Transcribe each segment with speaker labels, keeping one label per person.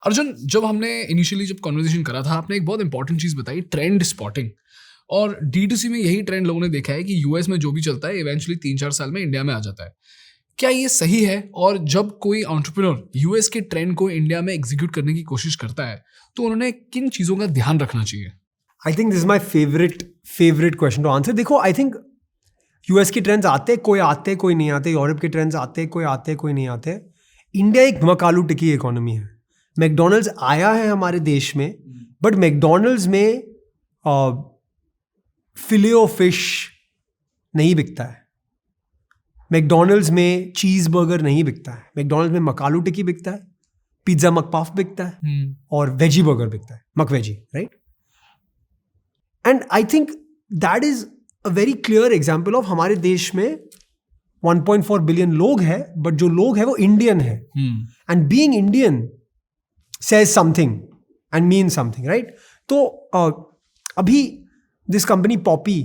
Speaker 1: अर्जुन, जब हमने इनिशियली जब कॉन्वर्जेशन करा था, आपने एक बहुत इंपॉर्टेंट चीज़ बताई, ट्रेंड स्पॉटिंग। और D2C में यही ट्रेंड लोगों ने देखा है कि यूएस में जो भी चलता है इवेंचुअली 3-4 साल में इंडिया में आ जाता है। क्या ये सही है? और जब कोई एंटरप्रेन्योर यूएस के ट्रेंड को इंडिया में एग्जीक्यूट करने की कोशिश करता है तो उन्होंने किन चीज़ों का ध्यान रखना चाहिए?
Speaker 2: I think this is my favourite question to answer. देखो, आई थिंक यूएस के ट्रेंड्स आते कोई नहीं आते. यूरोप के ट्रेंड्स आते कोई नहीं आते. इंडिया एक मकालू टिकी इकोनॉमी है. मैकडोनल्ड्स आया है हमारे देश में, बट मैकडोनल्ड्स में फिले ऑफ फिश नहीं बिकता है. मैकडोनल्ड्स में चीज बर्गर नहीं बिकता है. मैकडोनल्ड्स में मकालू टिक्की बिकता है, पिज्जा मकपफ बिकता है, और वेजी बर्गर बिकता है, McVeggie, right. And I think that is a very clear example of हमारे देश में 1.4 बिलियन लोग हैं, बट जो लोग हैं वो इंडियन है. And being Indian says something and means something, right? तो अभी this company Poppy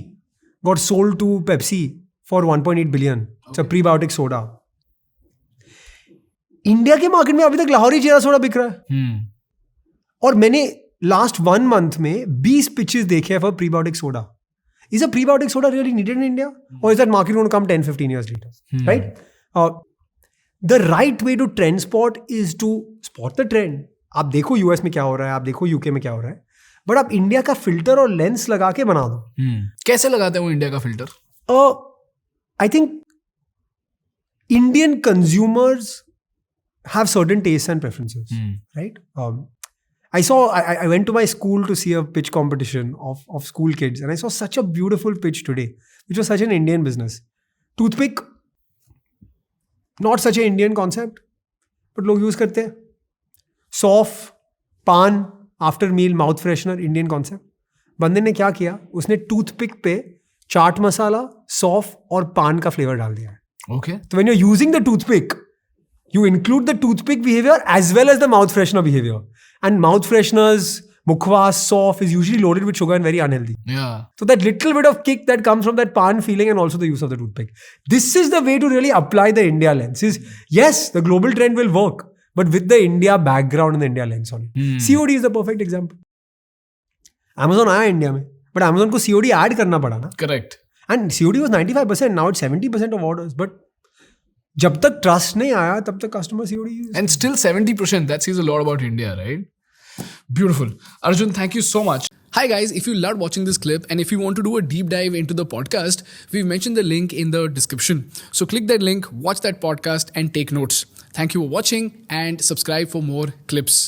Speaker 2: got sold to Pepsi for 1.8 billion. It's a prebiotic soda. India के मार्केट में अभी तक लाहौरी जीरा सोडा बिक रहा है. और मैंने लास्ट 1 month में 20 pitches देखे हैं for prebiotic soda. Is a prebiotic soda really needed in India? Or is that market going to come 10-15 years later? Right? The right way to trend spot is to spot the trend. आप देखो US में क्या हो रहा है, आप देखो UK में क्या हो रहा है, बट आप इंडिया का फिल्टर और लेंस लगा के बना दो.
Speaker 1: कैसे लगाते हैं वो इंडिया का फिल्टर?
Speaker 2: I think Indian consumers have certain taste and preferences, right. I went to my school to see a pitch competition of school kids, and I saw such a beautiful pitch today, which was such an Indian business. Toothpick, not such an Indian concept, but लोग use करते हैं. सॉफ, paan, after meal mouth freshener, Indian concept. बंदे ने क्या किया, उसने toothpick पे चाट मसाला, सॉफ और पान का फ्लेवर डाल दिया है.
Speaker 1: ओके.
Speaker 2: तो when you are using the toothpick, you include the toothpick behavior as well as the mouth freshener behavior. And mouth fresheners, mukhwas, soft is usually loaded with sugar and very unhealthy.
Speaker 1: Yeah.
Speaker 2: So that little bit of kick that comes from that pan feeling and also the use of the toothpick. This is the way to really apply the India lens. Is yes, the global trend will work, but with the India background and the India lens on it. COD is the perfect example. Amazon आया India में, but Amazon को COD add करना पड़ा ना.
Speaker 1: Correct.
Speaker 2: And COD was 95%, now it's 70% of orders. But जब तक trust नहीं आया तब तक customer COD use.
Speaker 1: And still 70%, that says a lot about India, right? Beautiful. Arjun, thank you so much. Hi guys, if you loved watching this clip and if you want to do a deep dive into the podcast, we've mentioned the link in the description. So click that link, watch that podcast and take notes. Thank you for watching and subscribe for more clips.